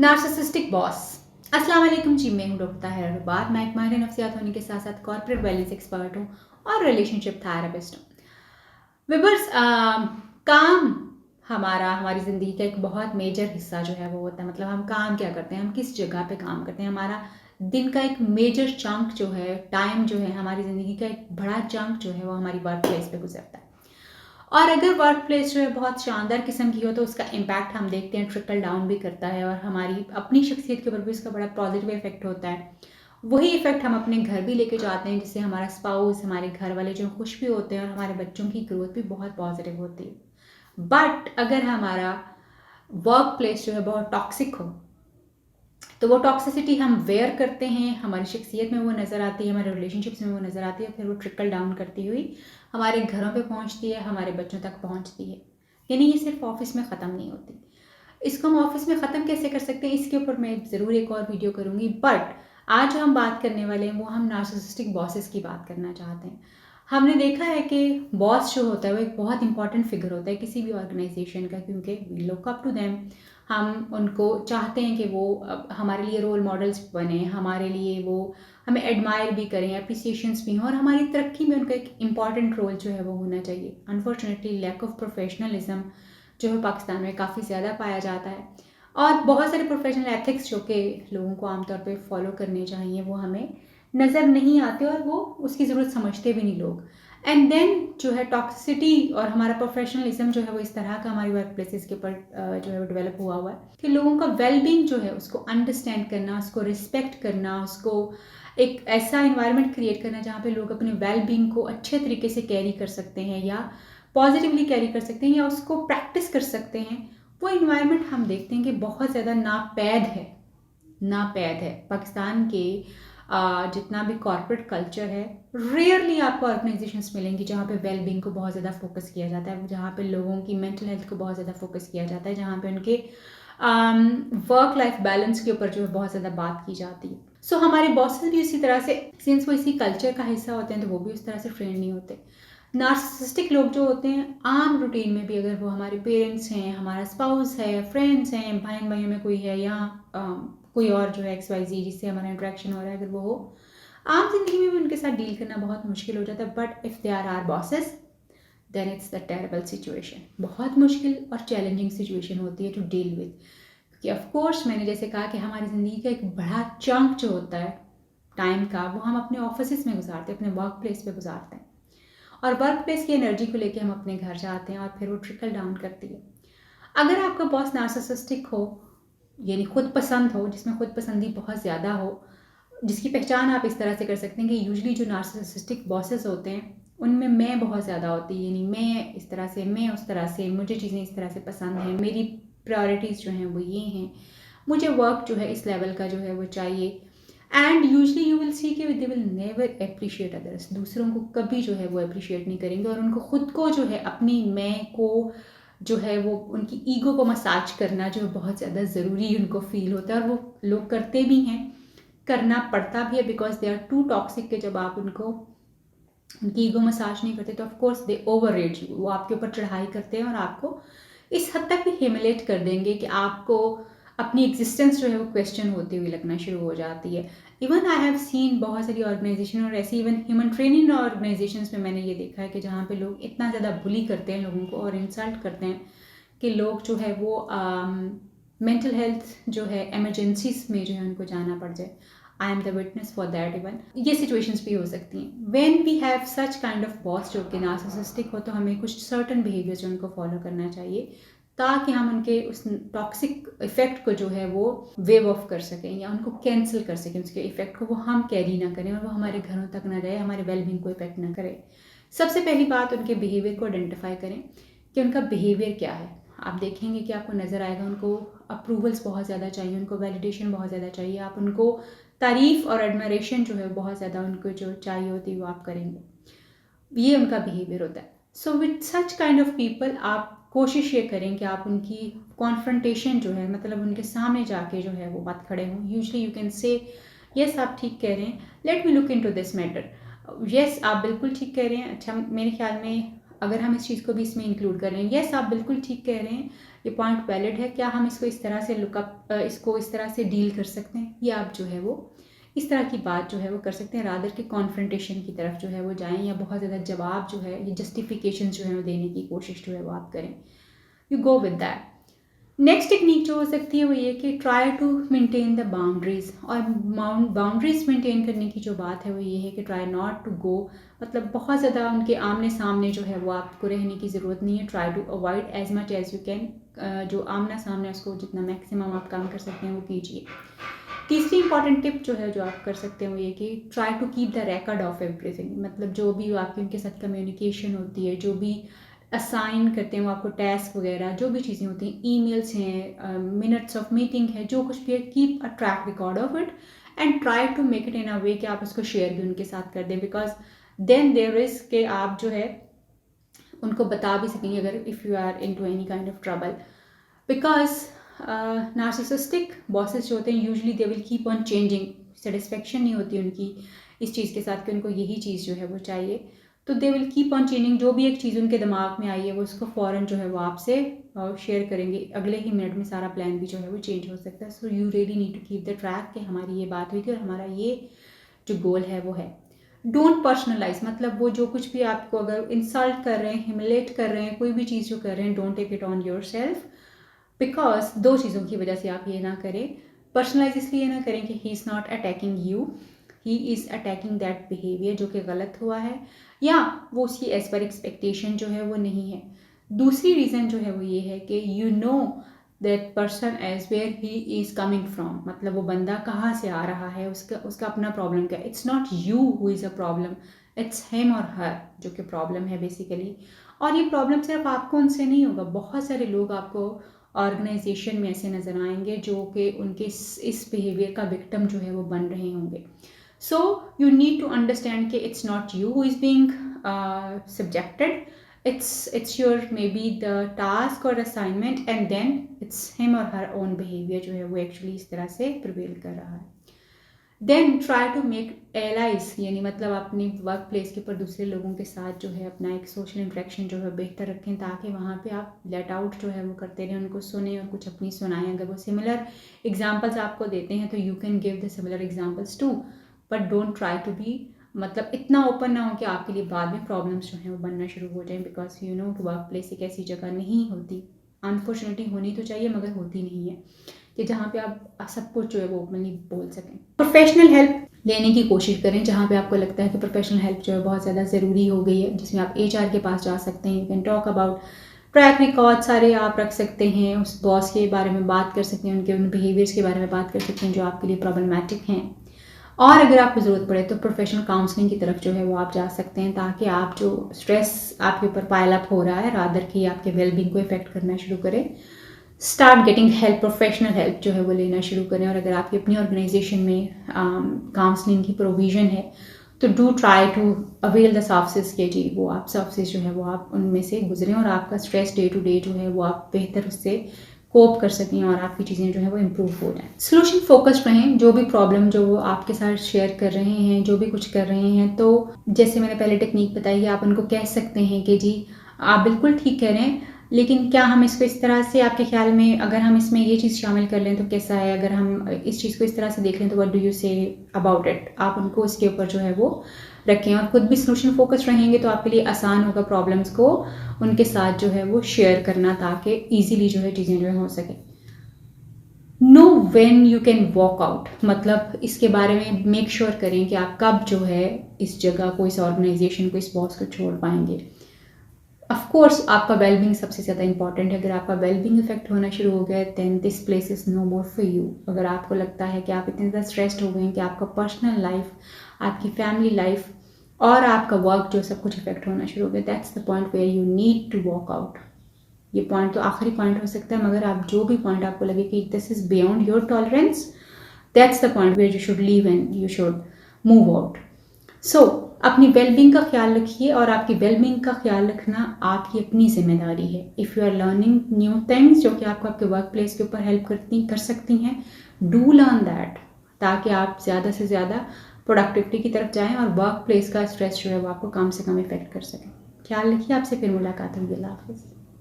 Narcissistic boss. अस्सलाम वालेकुम जी, मैं हूँ डॉक्टर ताहिरा रुबार। मैं एक माहिर नफ्सियात होने के साथ साथ कॉर्पोरेट वैल्यूज एक्सपर्ट हूँ और रिलेशनशिप थेरेपिस्ट हूँ। विवर्स, काम हमारी ज़िंदगी का एक बहुत मेजर हिस्सा जो है वो होता है। मतलब हम काम क्या करते हैं, हम किस जगह पे काम करते हैं। हमारा दिन का एक मेजर चंक जो है, टाइम जो है, हमारी ज़िंदगी का एक बड़ा चंक जो है वो हमारी वर्क प्लेस पे गुजरता है। और अगर वर्क प्लेस जो है बहुत शानदार किस्म की हो तो उसका इम्पैक्ट हम देखते हैं ट्रिकल डाउन भी करता है और हमारी अपनी शख्सियत के ऊपर भी उसका बड़ा पॉजिटिव इफेक्ट होता है। वही इफेक्ट हम अपने घर भी लेके जाते हैं, जिससे हमारा स्पाउस, हमारे घर वाले जो खुश भी होते हैं और हमारे बच्चों की ग्रोथ भी बहुत पॉजिटिव होती है। बट अगर हमारा वर्क प्लेस जो है बहुत टॉक्सिक हो तो वो टॉक्सिसिटी हम वेयर करते हैं, हमारी शख्सियत में वो नज़र आती है, हमारे रिलेशनशिप्स में वो नज़र आती है, फिर वो ट्रिकल डाउन करती हुई हमारे घरों पे पहुंचती है, हमारे बच्चों तक पहुंचती है। यानी ये सिर्फ ऑफिस में ख़त्म नहीं होती। इसको हम ऑफिस में ख़त्म कैसे कर सकते हैं, इसके ऊपर मैं ज़रूर एक और वीडियो करूँगी। बट आज जो हम बात करने वाले हैं वो हम नार्सिसिस्टिक बॉसेस की बात करना चाहते हैं। हमने देखा है कि बॉस जो होता है वो एक बहुत इंपॉर्टेंट फिगर होता है किसी भी ऑर्गेनाइजेशन का, क्योंकि we look up to them. हम उनको चाहते हैं कि वो हमारे लिए रोल मॉडल्स बने, हमारे लिए वो हमें एडमायर भी करें, अप्रिसिएशंस भी हों, और हमारी तरक्की में उनका एक इम्पॉर्टेंट रोल जो है वो होना चाहिए। अनफॉर्चुनेटली लैक ऑफ प्रोफेशनलिज्म जो है पाकिस्तान में काफ़ी ज़्यादा पाया जाता है, और बहुत सारे प्रोफेशनल एथिक्स जो कि लोगों को आमतौर पे फॉलो करने चाहिए वो हमें नज़र नहीं आते और वो उसकी ज़रूरत समझते भी नहीं लोग। एंड देन जो है टॉक्सिसिटी और हमारा प्रोफेशनलिज्म जो है वो इस तरह का हमारी वर्क प्लेसेस के ऊपर जो है वो डेवलप हुआ है कि लोगों का वेलबींग जो है उसको अंडरस्टैंड करना, उसको रिस्पेक्ट करना, उसको एक ऐसा इन्वायरमेंट क्रिएट करना जहाँ पे लोग अपने वेलबींग को अच्छे तरीके से कैरी कर सकते हैं या पॉजिटिवली कैरी कर सकते हैं या उसको प्रैक्टिस कर सकते हैं। वो इन्वायरमेंट हम देखते हैं कि बहुत ज़्यादा नापैद है। पाकिस्तान के जितना भी कॉर्पोरेट कल्चर है, रेयरली आपको ऑर्गेनाइजेशंस मिलेंगी जहाँ पे वेलबींग को बहुत ज़्यादा फोकस किया जाता है, जहाँ पे लोगों की मेंटल हेल्थ को बहुत ज़्यादा फोकस किया जाता है, जहाँ पे उनके वर्क लाइफ बैलेंस के ऊपर जो है बहुत ज़्यादा बात की जाती है। सो हमारे बॉसेस भी इसी तरह से, सिंस वो इसी कल्चर का हिस्सा होते हैं, तो वो भी उस तरह से ट्रेन नहीं होते। नार्सिसिस्टिक लोग जो होते हैं आम रूटीन में भी, अगर वो हमारे पेरेंट्स हैं, हमारा स्पाउस है, फ्रेंड्स हैं, बहन भाइयों में कोई है, या कोई और जो है XYZ जिससे हमारा इंट्रैक्शन हो रहा है, अगर वो हो, आम जिंदगी में भी उनके साथ डील करना बहुत मुश्किल हो जाता है। But if they are are bosses then it's the terrible situation. बहुत मुश्किल और चैलेंजिंग सिचुएशन होती है टू डील विद, क्योंकि ऑफकोर्स मैंने जैसे कहा कि हमारी ज़िंदगी का एक बड़ा चंक जो होता है टाइम का, वो हम अपने ऑफिस में गुजारते हैं, अपने वर्क प्लेस पे गुजारते हैं, और वर्क प्लेस की एनर्जी को लेके हम अपने घर जाते हैं और फिर वो ट्रिकल डाउन करती है। अगर आपका बॉस नार्सिसिस्टिक हो, यानी खुद पसंद हो, जिसमें खुद पसंदी बहुत ज़्यादा हो, जिसकी पहचान आप इस तरह से कर सकते हैं कि यूजुअली जो नार्सिसिस्टिक बॉसेस होते हैं उनमें मैं बहुत ज़्यादा होती है, यानी मैं इस तरह से, मैं उस तरह से, मुझे चीज़ें इस तरह से पसंद हैं, मेरी प्रायोरिटीज़ जो हैं वो ये हैं, मुझे वर्क जो है इस लेवल का जो है वो चाहिए। And usually you will see कि they will never appreciate others. दूसरों को कभी जो है वो अप्रिशिएट नहीं करेंगे, और उनको खुद को जो है, अपनी मैं को जो है वो, उनकी ईगो को मसाज करना जो बहुत ज़्यादा ज़रूरी उनको फील होता है, और वो लोग करते भी हैं, करना पड़ता भी है, because they are too toxic के जब आप उनको उनकी ईगो मसाज नहीं करते तो of course they over rate you, वो आपके ऊपर चढ़ाई करते हैं और आपको इस हद तक भी ह्यूमिलेट कर देंगे कि आपको अपनी एग्जिस्टेंस जो है वो क्वेश्चन होती हुई लगना शुरू हो जाती है। इवन आई हैव सीन बहुत सारी ऑर्गेनाइजेशन और ऐसी इवन ह्यूमन ट्रेनिंग ऑर्गेनाइजेशंस में मैंने ये देखा है कि जहाँ पे लोग इतना ज़्यादा बुली करते हैं लोगों को और इंसल्ट करते हैं कि लोग जो है वो मेंटल हेल्थ जो है एमरजेंसीज में जो है उनको जाना पड़ जाए। I am the witness for that. Even ये सिचुएशंस भी हो सकती हैं when we have such kind of boss जो कि नार्सिसिस्टिक हो, तो हमें कुछ सर्टन बिहेवियर जो उनको फॉलो करना चाहिए ताकि हम उनके उस टॉक्सिक इफेक्ट को जो है वो वेव ऑफ कर सकें या उनको कैंसिल कर सकें, उसके इफेक्ट को वो हम कैरी ना करें और वो हमारे घरों तक ना जाए, हमारे वेलबींग को इफेक्ट ना करे। सबसे पहली बात, उनके बिहेवियर को आइडेंटिफाई करें कि उनका बिहेवियर क्या है। आप देखेंगे कि आपको नज़र आएगा उनको अप्रूवल्स बहुत ज़्यादा चाहिए, उनको वैलिडेशन बहुत ज़्यादा चाहिए, आप उनको तारीफ़ और एडमरेशन जो है बहुत ज़्यादा उनको जो चाहिए होती है वो आप करेंगे, ये उनका बिहेवियर होता है। So with such kind of people आप कोशिश ये करें कि आप उनकी कॉन्फ्रंटेशन जो है, मतलब उनके सामने जाके जो है वो मत खड़े हों। Usually you can say yes आप ठीक कह रहे हैं, let me look into this matter. Yes आप बिल्कुल ठीक कह रहे हैं, अच्छा मेरे ख्याल में अगर हम इस चीज़ को भी इसमें इंक्लूड कर रहे हैं, यस आप बिल्कुल ठीक कह रहे हैं, ये पॉइंट वैलिड है, क्या हम इसको इस तरह से लुकअप इसको इस तरह से डील कर सकते हैं, या आप जो है वो इस तरह की बात जो है वो कर सकते हैं, रादर के कॉन्फ्रंटेशन की तरफ जो है वो जाएं, या बहुत ज़्यादा जवाब जो है ये जस्टिफिकेशन जो है वो देने की कोशिश जो है वो आप करें। You go with that. Next technique जो हो सकती है वो ये कि try to maintain the boundaries, और बाउंड्रीज मेंटेन करने की जो बात है वो ये है कि ट्राई नॉट टू गो, मतलब बहुत ज़्यादा उनके आमने सामने जो है वो आपको रहने की ज़रूरत नहीं है। Try to avoid as much as you can, जो आमना सामने उसको जितना मैक्सिमम आप काम कर सकते हैं वो कीजिए। तीसरी इंपॉर्टेंट टिप जो है जो आप कर सकते हैं वो ये कि try to keep the record of everything, मतलब जो भी आपकी उनके साथ कम्युनिकेशन होती है, जो भी असाइन करते हैं वो आपको टास्क वगैरह, जो भी चीज़ें होती हैं, ईमेल्स हैं, मिनट्स ऑफ मीटिंग है, जो कुछ भी है, keep a track record of it and try to make it in a way कि आप उसको शेयर भी उनके साथ कर दें, बिकॉज देन देयर इज के आप जो है उनको बता भी सकेंगे अगर if you are into any kind of trouble. Because narcissistic bosses जो होते हैं usually they will keep on changing, satisfaction नहीं होती उनकी इस चीज़ के साथ कि उनको यही चीज़ जो है वो चाहिए, तो दे विल कीप ऑन चेंजिंग। जो भी एक चीज़ उनके दिमाग में आई है वो उसको फ़ौरन जो है वो आपसे शेयर करेंगे, अगले ही मिनट में सारा प्लान भी जो है वो चेंज हो सकता है। So you really need to keep the track कि हमारी ये बात हुई थी और हमारा ये जो गोल है वो है। डोंट पर्सनलाइज, मतलब वो जो कुछ भी आपको अगर इंसल्ट कर रहे हैं, ह्यूमिलेट कर रहे हैं, कोई भी चीज़ जो कर रहे हैं, don't take it on your self, because दो चीज़ों की वजह से आप ये ना करें। पर्सनलाइज इसलिए ना करें कि he is not attacking you, he is attacking that behaviour जो कि गलत हुआ है, या वो उसकी एज पर एक्सपेक्टेशन जो है वो नहीं है। दूसरी रीज़न जो है वो ये है कि you know that person as where he is coming from, मतलब वो बंदा कहाँ से आ रहा है, उसका उसका अपना प्रॉब्लम क्या है। It's not you who is a problem, it's him और हर जो कि प्रॉब्लम है बेसिकली। और ये प्रॉब्लम सिर्फ आपको उनसे नहीं होगा, बहुत सारे लोग आपको ऑर्गेनाइजेशन में ऐसे नज़र आएंगे जो कि उनके इस बिहेवियर का विक्टिम जो है वो बन रहे होंगे। So you need to understand कि it's not you who is being subjected, it's your maybe the task or assignment, and then it's him or her own behavior जो है वो एक्चुअली इस तरह से प्रिवेल कर रहा है। Then try to make allies, यानी मतलब अपनी वर्क प्लेस के ऊपर दूसरे लोगों के साथ जो है अपना एक सोशल इंटरेक्शन जो है बेहतर रखें, ताकि वहाँ पे आप लेट आउट जो है वो करते रहें, उनको सुने और कुछ अपनी सुनाएं। अगर वो सिमिलर एग्जांपल्स आपको देते हैं तो you can give the similar examples too, but don't try to be, मतलब इतना ओपन ना हो कि आपके लिए बाद में प्रॉब्लम्स जो हैं वो बनना शुरू हो जाएं, because you know work place एक ऐसी जगह नहीं होती, अनफॉर्चुनेटली होनी तो चाहिए मगर होती नहीं है, कि जहाँ पे आप सब कुछ जो है वो ओपनली बोल सकें। प्रोफेशनल हेल्प लेने की कोशिश करें, जहाँ पे आपको लगता है कि प्रोफेशनल हेल्प जो है बहुत ज़्यादा ज़रूरी हो गई है, जिसमें आप HR के पास जा सकते हैं। You can talk about track record सारे आप रख सकते हैं, उस बॉस के बारे में बात कर सकते हैं, उनके उन बिहेवियर्स के बारे में बात कर सकते हैं जो आपके लिए प्रॉब्लमैटिक हैं। और अगर आपको ज़रूरत पड़े तो प्रोफेशनल काउंसलिंग की तरफ जो है वो आप जा सकते हैं, ताकि आप जो स्ट्रेस आपके ऊपर पाइल अप हो रहा है रादर कि आपके वेलबींग को इफेक्ट करना शुरू करें, start getting help, professional help जो है वो लेना शुरू करें। और अगर आपकी अपनी ऑर्गेनाइजेशन में काउंसलिंग की प्रोविज़न है तो do try to avail the services के जी, वो आप सर्विसेज जो है वो आप उनमें से गुजरें और आपका स्ट्रेस डे टू डे जो है वो आप बेहतर उससे कोप कर सकें और आपकी चीज़ें जो है वो इम्प्रूव हो जाएं। सोल्यूशन फोकस्ड रहें, जो भी प्रॉब्लम जो वो आपके साथ शेयर कर रहे हैं, जो भी कुछ कर रहे हैं, तो जैसे मैंने पहले टेक्निक बताई है, आप उनको कह सकते हैं कि जी आप बिल्कुल ठीक कह रहे हैं, लेकिन क्या हम इसको इस तरह से, आपके ख्याल में अगर हम इसमें ये चीज़ शामिल कर लें तो कैसा है, अगर हम इस चीज़ को इस तरह से देख लें तो what do you say about it. आप उनको इसके ऊपर जो है वो रखें और खुद भी सोल्यूशन फोकस रहेंगे तो आपके लिए आसान होगा प्रॉब्लम्स को उनके साथ जो है वो शेयर करना, ताकि ईजिली जो है चीज़ें जो है हो सके। Know when you can walk out, मतलब इसके बारे में मेक श्योर करें कि आप कब जो है इस जगह को, इस ऑर्गेनाइजेशन को, इस बॉस को छोड़ पाएंगे। ऑफ कोर्स आपका वेलबींग सबसे ज़्यादा इंपॉर्टेंट है। अगर आपका वेलबींग इफेक्ट होना शुरू हो गया then this place is no more for you. अगर आपको लगता है कि आप इतने ज़्यादा स्ट्रेस्ड हो गए हैं कि आपका पर्सनल लाइफ, आपकी फैमिली लाइफ और आपका वर्क जो सब कुछ इफेक्ट होना शुरू हो गया, that's the point where you need to walk out. ये पॉइंट तो आखिरी पॉइंट हो सकता है, मगर आप जो भी पॉइंट आपको लगे कि this is beyond your tolerance, that's the point where you should leave and you should move out. So अपनी वेलबींग का ख्याल रखिए, और आपकी वेलबींग का ख्याल रखना आपकी अपनी जिम्मेदारी है। If you are learning new things जो कि आपको आपके वर्क प्लेस के ऊपर हेल्प कर सकती हैं, डू लर्न दैट, ताकि आप ज़्यादा से ज़्यादा प्रोडक्टिविटी की तरफ जाएं और वर्क प्लेस का स्ट्रेस जो है वो आपको कम से कम इफेक्ट कर सकें। ख्याल रखिए, आपसे फिर मुलाकात होगी। अल्लाह हाफ़िज़।